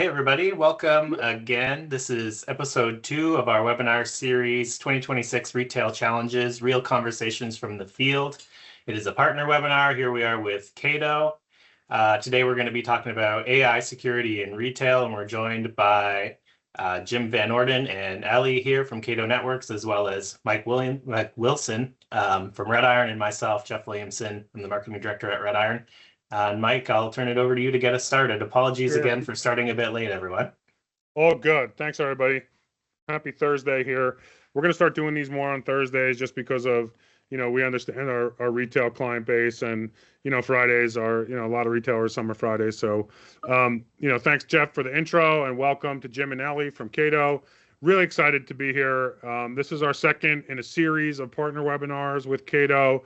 Hey, everybody. Welcome again. This is episode 2 of our webinar series, 2026 Retail Challenges, Real Conversations from the Field. It is a partner webinar. Here we are with Cato. Today, we're going to be talking about AI security in retail, and we're joined by Jim Van Orden and Ellie here from Cato Networks, as well as Mike Wilson from RedIron, and myself, Jeff Williamson. I'm the marketing director at RedIron. And Mike, I'll turn it over to you to get us started. Apologies again for starting a bit late, everyone. All good. Thanks, everybody. Happy Thursday here. We're going to start doing these more on Thursdays just because of, we understand our retail client base, and, Fridays are, a lot of retailers, summer Fridays. So, thanks, Jeff, for the intro, and welcome to Jim and Ellie from Cato. Really excited to be here. This is our second in a series of partner webinars with Cato.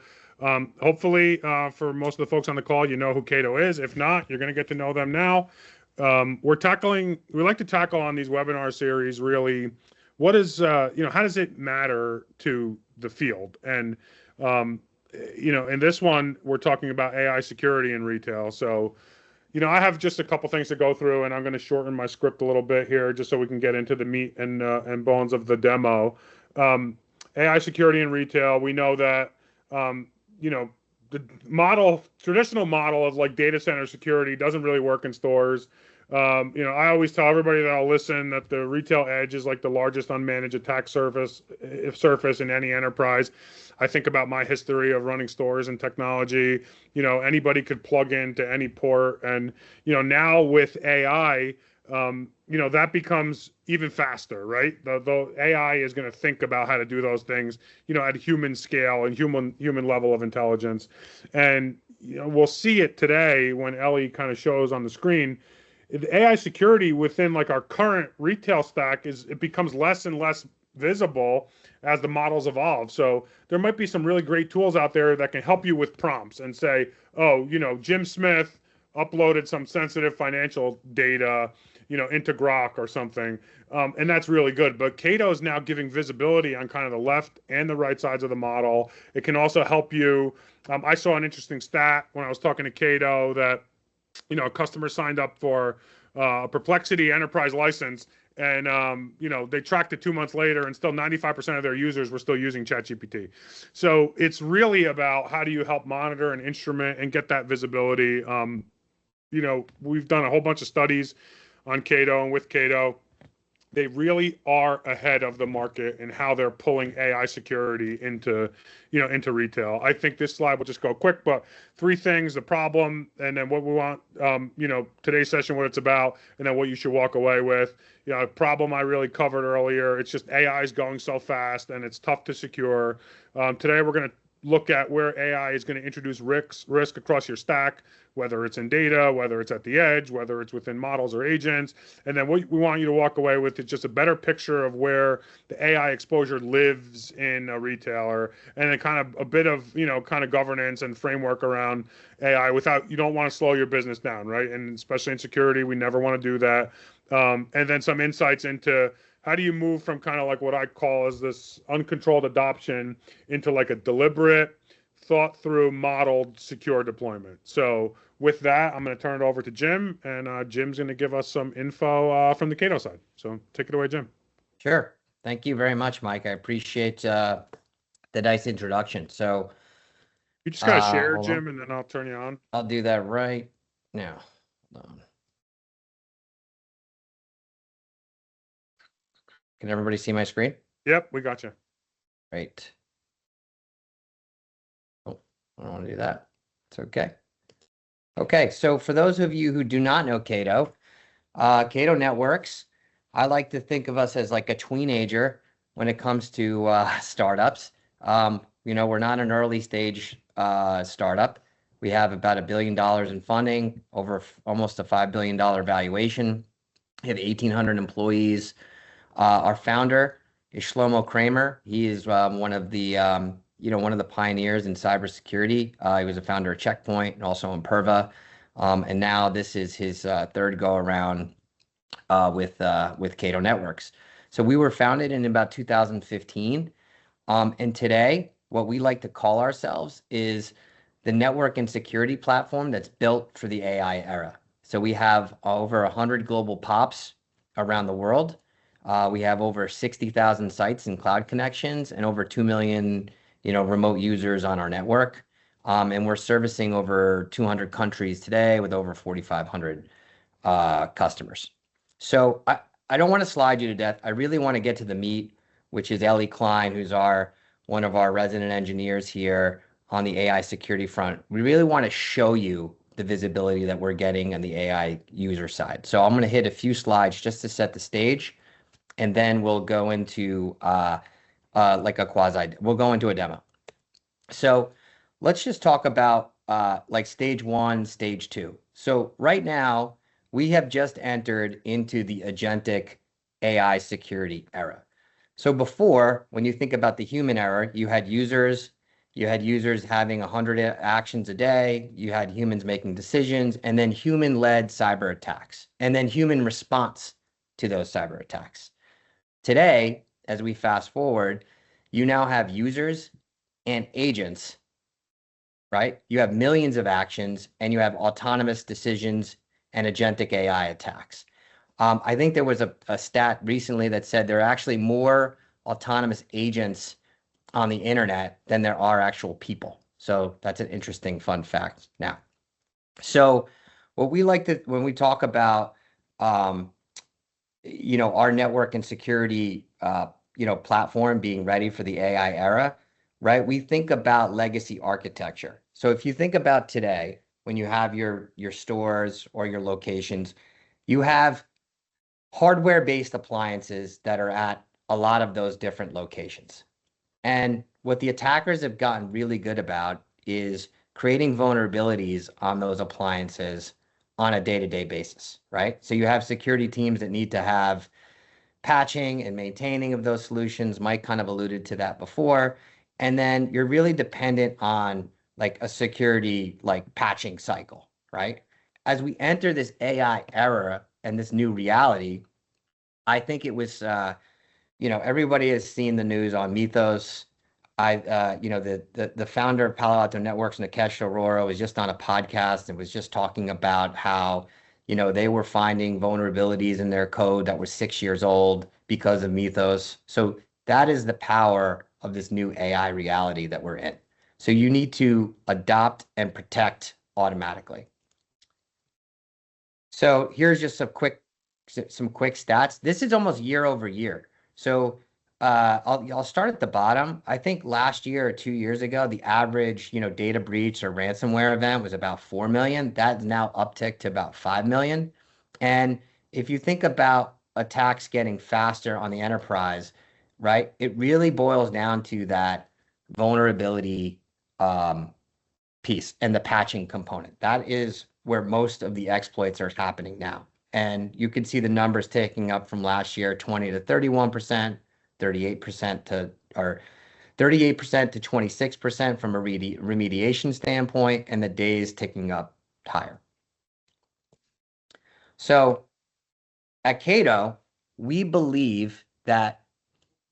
Hopefully, for most of the folks on the call, you know who Cato is. If not, you're going to get to know them now. We like to tackle on these webinar series, really, what is, how does it matter to the field? And, in this one, we're talking about AI security in retail. So, I have just a couple things to go through, and I'm going to shorten my script a little bit here just so we can get into the meat and bones of the demo. AI security in retail, we know that, the traditional model of like data center security doesn't really work in stores. I always tell everybody that I'll listen that the retail edge is like the largest unmanaged attack surface in any enterprise. I think about my history of running stores and technology. Anybody could plug into any port, and now with AI, that becomes even faster, right? The AI is going to think about how to do those things, at human scale and human level of intelligence. And, we'll see it today when Ellie kind of shows on the screen. The AI security within like our current retail stack it becomes less and less visible as the models evolve. So there might be some really great tools out there that can help you with prompts and say, oh, Jim Smith uploaded some sensitive financial data, into Grok or something. And that's really good. But Cato is now giving visibility on kind of the left and the right sides of the model. It can also help you. I saw an interesting stat when I was talking to Cato that, a customer signed up for a Perplexity enterprise license, and, they tracked it 2 months later, and still 95% of their users were still using ChatGPT. So it's really about how do you help monitor and instrument and get that visibility. We've done a whole bunch of studies on Cato and with Cato. They really are ahead of the market in how they're pulling AI security into retail. I think this slide will just go quick, but 3 things: the problem, and then what we want, today's session, what it's about, and then what you should walk away with. Problem I really covered earlier. It's just AI is going so fast and it's tough to secure. Today we're going to look at where AI is going to introduce risk across your stack, whether it's in data, whether it's at the edge, whether it's within models or agents. And then what we want you to walk away with is just a better picture of where the AI exposure lives in a retailer, and then kind of a bit of, kind of governance and framework around AI you don't want to slow your business down, right? And especially in security, we never want to do that. And then some insights into how do you move from kind of like what I call as this uncontrolled adoption into like a deliberate, thought through, modeled, secure deployment. So with that, I'm going to turn it over to Jim, and Jim's going to give us some info from the Cato side. So take it away, Jim. Sure. Thank you very much, Mike. I appreciate the nice introduction. So you just got to share, Jim, and then I'll turn you on. I'll do that right now. Hold on. Can everybody see my screen? Yep, we got you. Great. Oh, I don't want to do that. It's okay. Okay, so for those of you who do not know Cato, Cato Networks, I like to think of us as like a tweenager when it comes to startups. We're not an early stage startup. We have about $1 billion in funding, over almost a $5 billion valuation. We have 1,800 employees. Our founder is Shlomo Kramer. He is one of the pioneers in cybersecurity. He was a founder of Checkpoint and also Imperva. And now this is his third go around with Cato Networks. So we were founded in about 2015. And today, what we like to call ourselves is the network and security platform that's built for the AI era. So we have over 100 global POPs around the world. We have over 60,000 sites and cloud connections and over 2 million, remote users on our network. And we're servicing over 200 countries today with over 4,500 customers. So I don't want to slide you to death. I really want to get to the meat, which is Ellie Klein, who's one of our resident engineers here on the AI security front. We really want to show you the visibility that we're getting on the AI user side. So I'm going to hit a few slides just to set the stage, and then we'll go into we'll go into a demo. So let's just talk about like stage 1, stage 2. So right now, we have just entered into the agentic AI security era. So before, when you think about the human era, you had users having 100 actions a day, you had humans making decisions, and then human-led cyber attacks, and then human response to those cyber attacks. Today, as we fast forward, you now have users and agents, right? You have millions of actions, and you have autonomous decisions and agentic AI attacks. I think there was a stat recently that said there are actually more autonomous agents on the internet than there are actual people. So that's an interesting fun fact now. So what we like to, when we talk about, our network and security, platform being ready for the AI era, right? We think about legacy architecture. So if you think about today, when you have your stores or your locations, you have hardware-based appliances that are at a lot of those different locations. And what the attackers have gotten really good about is creating vulnerabilities on those appliances on a day-to-day basis, right? So you have security teams that need to have patching and maintaining of those solutions. Mike kind of alluded to that before. And then you're really dependent on like a security like patching cycle, right? As we enter this AI era and this new reality, I think it was everybody has seen the news on Mythos. The founder of Palo Alto Networks, Nikesh Arora, was just on a podcast and was just talking about how, they were finding vulnerabilities in their code that were 6 years old because of Mythos. So that is the power of this new AI reality that we're in. So you need to adopt and protect automatically. So here's just some quick stats. This is almost year over year. So I'll start at the bottom. I think last year or 2 years ago, the average, data breach or ransomware event was about 4 million. That's now upticked to about 5 million. And if you think about attacks getting faster on the enterprise, right, it really boils down to that vulnerability piece and the patching component. That is where most of the exploits are happening now. And you can see the numbers taking up from last year, 20 to 31%, 38% to 26% from a remediation standpoint, and the days ticking up higher. So at Cato, we believe that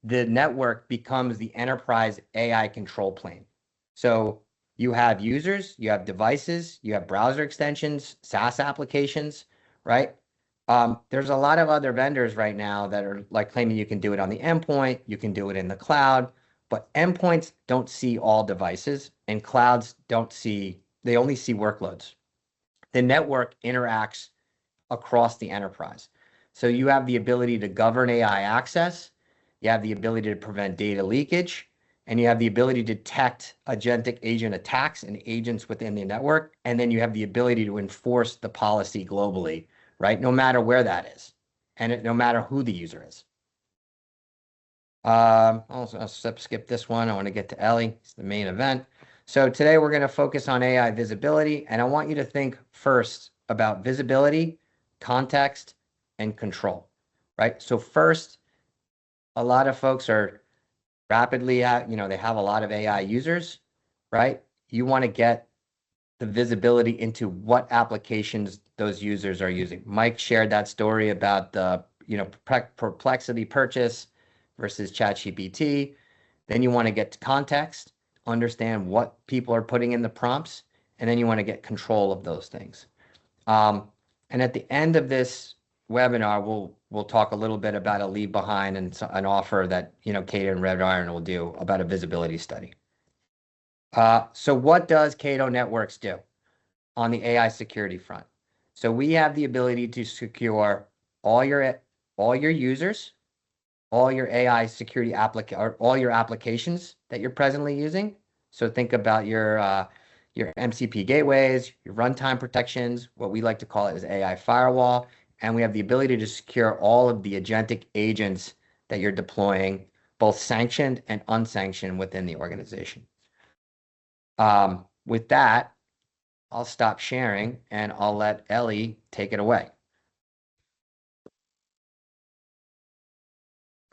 the network becomes the enterprise AI control plane. So you have users, you have devices, you have browser extensions, SaaS applications, right? There's a lot of other vendors right now that are like claiming you can do it on the endpoint, you can do it in the cloud, but endpoints don't see all devices and clouds they only see workloads. The network interacts across the enterprise. So you have the ability to govern AI access, you have the ability to prevent data leakage, and you have the ability to detect agentic agent attacks and agents within the network, and then you have the ability to enforce the policy globally, right? No matter where that is, and no matter who the user is. I'll skip this one. I want to get to Ellie. It's the main event. So today we're going to focus on AI visibility, and I want you to think first about visibility, context, and control, right? So first, a lot of folks are rapidly, they have a lot of AI users, right? You want to get the visibility into what applications those users are using. Mike shared that story about the, Perplexity purchase versus ChatGPT. Then you want to get to context, understand what people are putting in the prompts, and then you want to get control of those things. And at the end of this webinar, we'll talk a little bit about a leave behind and an offer that Cato and RedIron will do about a visibility study. So what does Cato Networks do on the AI security front? So we have the ability to secure all your users, all your AI security or all your applications that you're presently using. So think about your MCP gateways, your runtime protections, what we like to call it is AI firewall, and we have the ability to secure all of the agentic agents that you're deploying, both sanctioned and unsanctioned within the organization. With that, I'll stop sharing and I'll let Ellie take it away.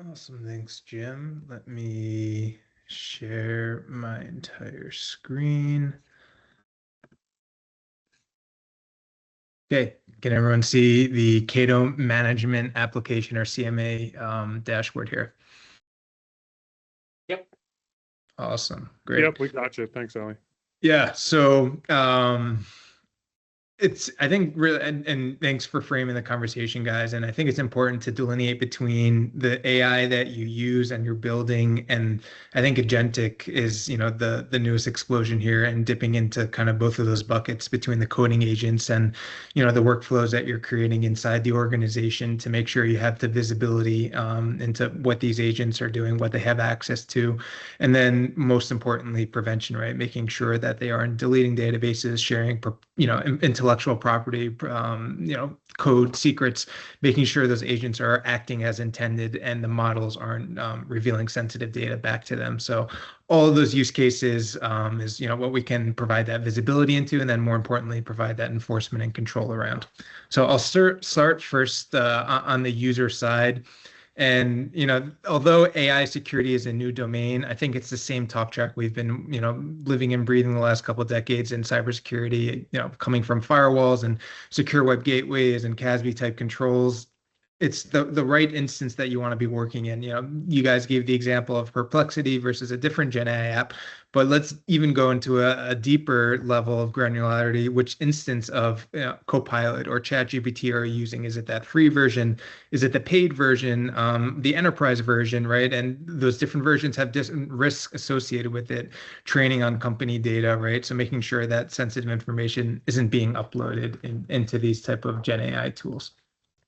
Awesome. Thanks, Jim. Let me share my entire screen. Okay. Can everyone see the Cato Management Application, or CMA, dashboard here? Yep. Awesome. Great. Yep, we got you. Thanks, Ellie. Yeah. So I think really, and thanks for framing the conversation, guys. And I think it's important to delineate between the AI that you use and you're building. And I think agentic is, the newest explosion here, and dipping into kind of both of those buckets between the coding agents and, the workflows that you're creating inside the organization to make sure you have the visibility into what these agents are doing, what they have access to. And then most importantly, prevention, right? Making sure that they aren't deleting databases, sharing, intellectual property, code secrets, making sure those agents are acting as intended and the models aren't revealing sensitive data back to them. So all of those use cases is what we can provide that visibility into, and then more importantly, provide that enforcement and control around. So I'll start first on the user side. And, although AI security is a new domain, I think it's the same talk track we've been, living and breathing the last couple of decades in cybersecurity, coming from firewalls and secure web gateways and CASB type controls. It's the right instance that you want to be working in. You guys gave the example of Perplexity versus a different Gen AI app, but let's even go into a deeper level of granularity. Which instance of Copilot or ChatGPT are you using? Is it that free version? Is it the paid version? The enterprise version, right? And those different versions have different risks associated with it. Training on company data, right? So making sure that sensitive information isn't being uploaded into these type of Gen AI tools.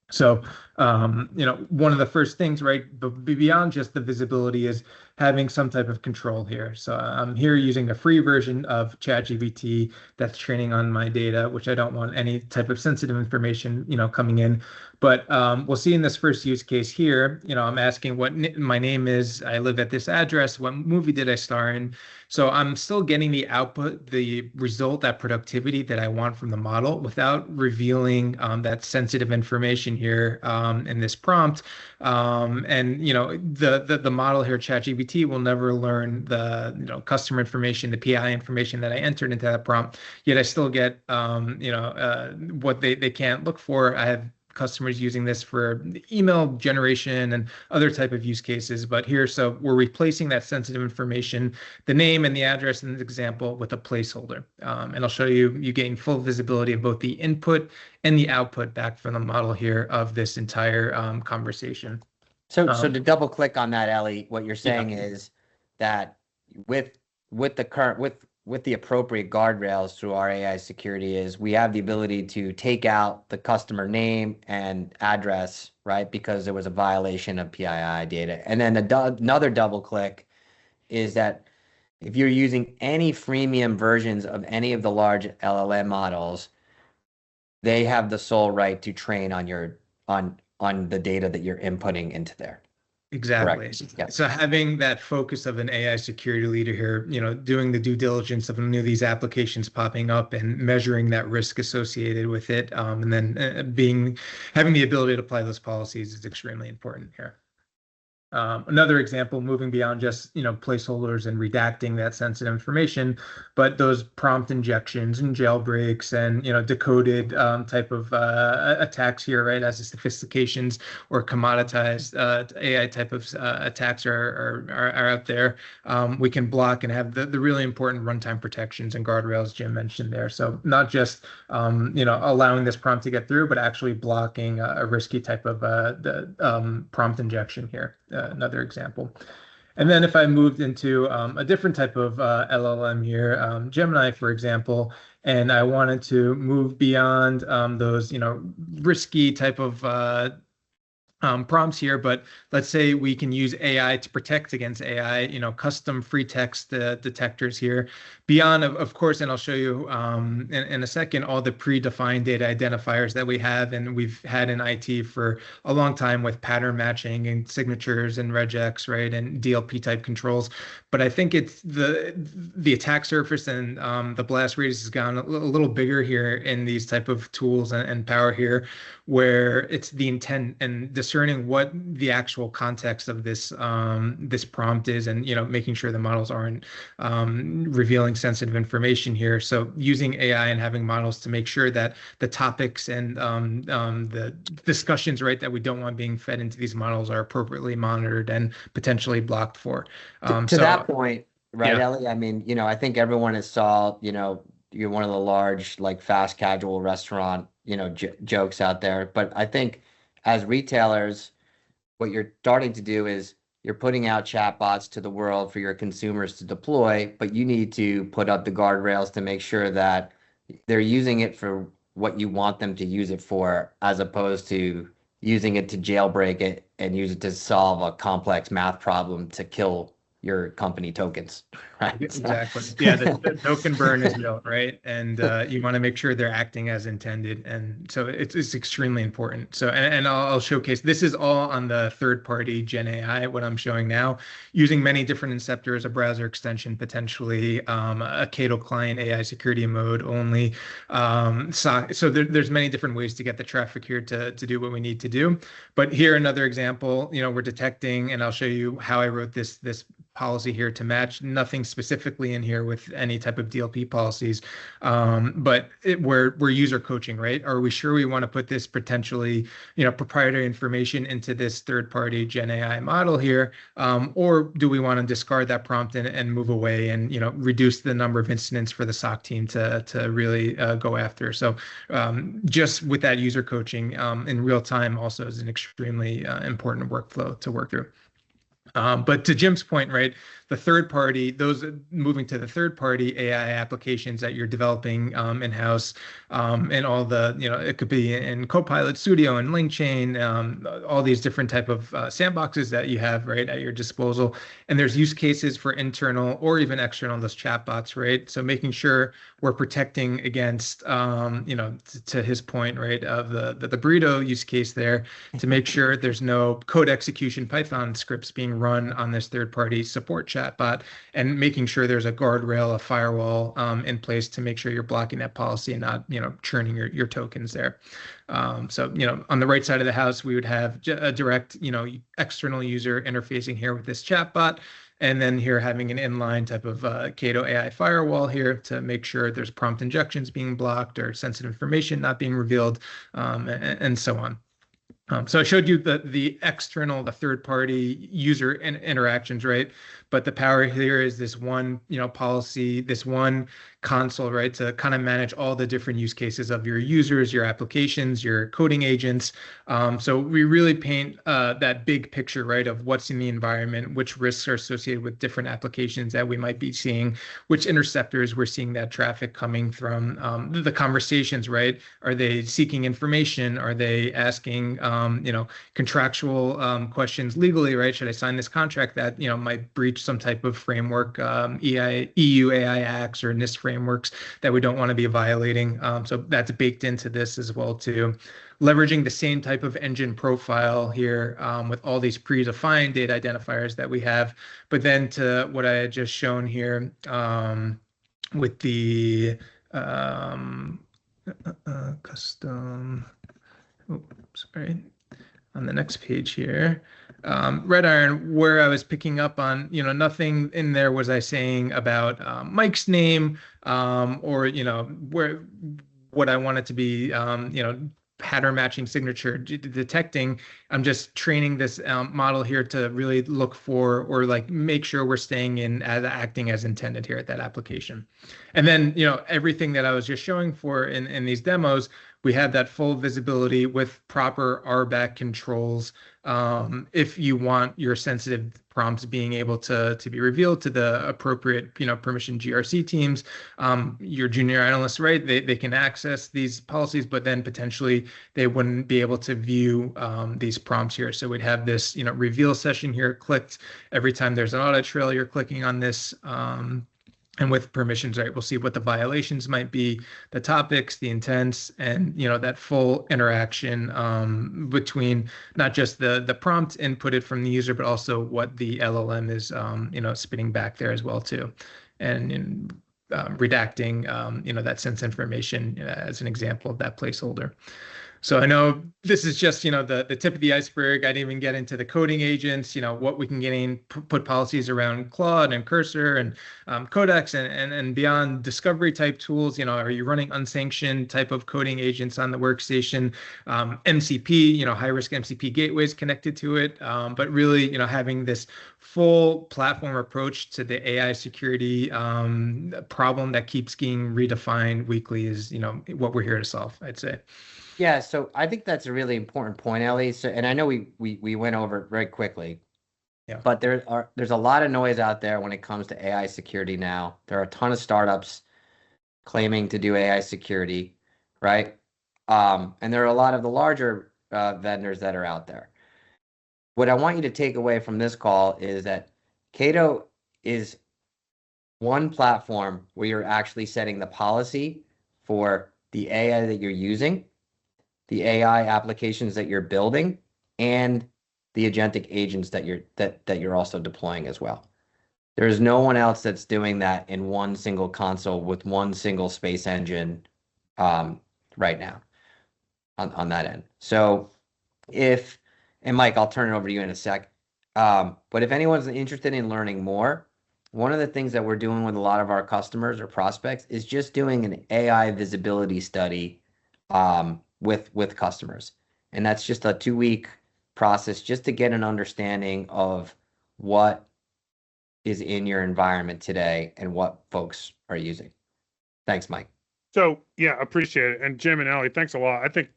So, one of the first things, right, but beyond just the visibility, is having some type of control here. So I'm here using a free version of ChatGPT that's training on my data, which I don't want any type of sensitive information, coming in. But we'll see in this first use case here, I'm asking what my name is. I live at this address. What movie did I star in? So I'm still getting the output, the result, that productivity that I want from the model without revealing that sensitive information here in this prompt. And the model here, ChatGPT, will never learn the customer information, the PI information that I entered into that prompt. Yet I still get what they can't look for. I have customers using this for email generation and other type of use cases. But here, so we're replacing that sensitive information, the name and the address in this example, with a placeholder. And I'll show you gain full visibility of both the input and the output back from the model here of this entire conversation. So to double click on that, Ellie, what you're saying is that with the appropriate guardrails through our AI security, is we have the ability to take out the customer name and address, right? Because there was a violation of PII data. And then another double click is that if you're using any freemium versions of any of the large LLM models, they have the sole right to train on the data that you're inputting into there. Exactly. Yep. So having that focus of an AI security leader here, doing the due diligence of any of these applications popping up and measuring that risk associated with it, and then having the ability to apply those policies is extremely important here. Another example, moving beyond just placeholders and redacting that sensitive information, but those prompt injections and jailbreaks and decoded type of attacks here, right? As the sophistications or commoditized AI type of attacks are out there, we can block and have the really important runtime protections and guardrails Jim mentioned there. So not just allowing this prompt to get through, but actually blocking a risky type of prompt injection here. Another example. And then if I moved into a different type of LLM here, Gemini, for example, and I wanted to move beyond those, risky type of prompts here, but let's say we can use AI to protect against AI, custom free text detectors here. Beyond, of course, and I'll show you in a second, all the predefined data identifiers that we have and we've had in IT for a long time with pattern matching and signatures and regex, right, and DLP type controls. But I think it's the attack surface and the blast radius has gone a little bigger here in these type of tools and power here, where it's the intent and discerning what the actual context of this this prompt is, and making sure the models aren't revealing sensitive information here. So using AI and having models to make sure that the topics and the discussions, right, that we don't want being fed into these models are appropriately monitored and potentially blocked for. To that point, right, yeah. Ellie? I mean, I think everyone has saw, you're one of the large, like, fast casual restaurant, jokes out there. But I think as retailers, what you're starting to do is you're putting out chatbots to the world for your consumers to deploy, but you need to put up the guardrails to make sure that they're using it for what you want them to use it for, as opposed to using it to jailbreak it and use it to solve a complex math problem to kill your company tokens, right? Exactly. Yeah, the token burn is real, right? And you want to make sure they're acting as intended, and so it's extremely important. So and I'll showcase, this is all on the third-party Gen AI, what I'm showing now, using many different inceptors, a browser extension potentially, a Cato client AI security mode only. So there's many different ways to get the traffic here to do what we need to do. But here, another example, we're detecting, and I'll show you how I wrote this policy here to match. Nothing specifically in here with any type of DLP policies, but we're user coaching, right? Are we sure we want to put this potentially, proprietary information into this third-party Gen AI model here, or do we want to discard that prompt and move away and reduce the number of incidents for the SOC team to really go after? So just with that user coaching in real time also is an extremely important workflow to work through. But to Jim's point, right, the third party, those moving to the third party AI applications that you're developing in-house, and all the, it could be in Copilot Studio and LinkChain, all these different type of sandboxes that you have, right, at your disposal. And there's use cases for internal or even external, those chatbots, right? So making sure we're protecting against, to his point, right, of the burrito use case there, to make sure there's no code execution Python scripts being run on this third-party support chatbot, and making sure there's a guardrail, a firewall in place to make sure you're blocking that policy and not, churning your tokens there. So, on the right side of the house, we would have a direct, external user interfacing here with this chatbot. And then here having an inline type of Cato AI firewall here to make sure there's prompt injections being blocked or sensitive information not being revealed, and so on. So I showed you the external, the third-party user interactions, right? But the power here is this one, policy, this one console, right, to kind of manage all the different use cases of your users, your applications, your coding agents. So we really paint that big picture, right, of what's in the environment, which risks are associated with different applications that we might be seeing, which interceptors we're seeing that traffic coming from, the conversations, right? Are they seeking information? Are they asking, contractual questions legally, right? Should I sign this contract that, might breach some type of framework, EU AI acts or NIST frameworks that we don't want to be violating. So that's baked into this as well too. Leveraging the same type of engine profile here with all these predefined data identifiers that we have, but then to what I had just shown here with the custom, oh, sorry, on the next page here. RedIron, where I was picking up on, nothing in there was I saying about Mike's name, or, where what I want it to be, pattern matching signature detecting. I'm just training this model here to really look for, or like make sure we're staying in as acting as intended here at that application. And then, everything that I was just showing for in these demos, we have that full visibility with proper RBAC controls. If you want your sensitive prompts being able to be revealed to the appropriate, permission GRC teams, your junior analysts, right? They can access these policies, but then potentially they wouldn't be able to view these prompts here. So we'd have this, reveal session here clicked every time there's an audit trail. You're clicking on this. And with permissions, right, we'll see what the violations might be, the topics, the intents, and that full interaction between not just the prompt inputted from the user, but also what the LLM is spitting back there as well too, and redacting that sense information as an example of that placeholder. So I know this is just, the tip of the iceberg. I didn't even get into the coding agents, what we can get in, put policies around Claude and Cursor and Codex and beyond discovery type tools. Are you running unsanctioned type of coding agents on the workstation? MCP, high risk MCP gateways connected to it. But really, having this full platform approach to the AI security problem that keeps getting redefined weekly is, what we're here to solve, I'd say. Yeah, so I think that's a really important point, Ellie. So, and I know we went over it very quickly. Yeah. But there's a lot of noise out there when it comes to AI security now. There are a ton of startups claiming to do AI security, right? And there are a lot of the larger vendors that are out there. What I want you to take away from this call is that Cato is one platform where you're actually setting the policy for the AI that you're using, the AI applications that you're building, and the agentic agents that you're also deploying as well. There is no one else that's doing that in one single console with one single space engine right now on that end. So and Mike, I'll turn it over to you in a sec. But if anyone's interested in learning more, one of the things that we're doing with a lot of our customers or prospects is just doing an AI visibility study with customers. And that's just a 2-week process just to get an understanding of what is in your environment today and what folks are using. Thanks, Mike. So yeah, appreciate it. And Jim and Ellie, thanks a lot. I think,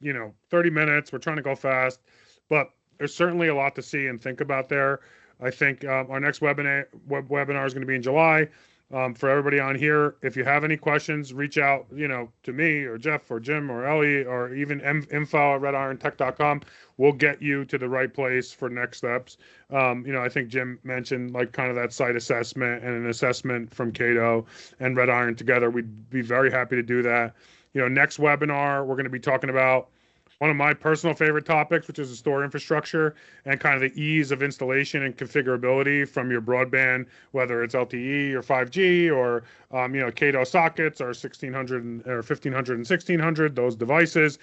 30 minutes, we're trying to go fast, but there's certainly a lot to see and think about there. I think our next webinar is going to be in July. For everybody on here, if you have any questions, reach out, to me or Jeff or Jim or Ellie or even info@redirontech.com. We'll get you to the right place for next steps. I think Jim mentioned like kind of that site assessment and an assessment from Cato and RedIron together. We'd be very happy to do that. Next webinar, we're going to be talking about one of my personal favorite topics, which is the store infrastructure and kind of the ease of installation and configurability from your broadband, whether it's LTE or 5G or, Cato sockets or 1600 or 1500 and 1600, those devices.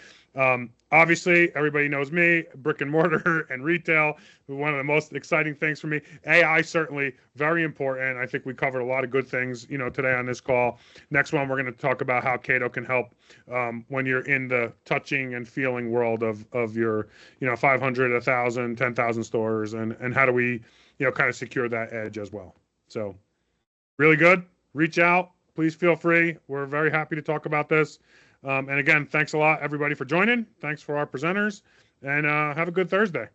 Obviously, everybody knows me, brick and mortar and retail. One of the most exciting things for me. AI, certainly very important. I think we covered a lot of good things, today on this call. Next one, we're going to talk about how Cato can help when you're in the touching and feeling world of your, 500, 1,000, 10,000 stores, and how do we, kind of secure that edge as well. So really good. Reach out. Please feel free. We're very happy to talk about this. And again, thanks a lot, everybody, for joining. Thanks for our presenters, and have a good Thursday.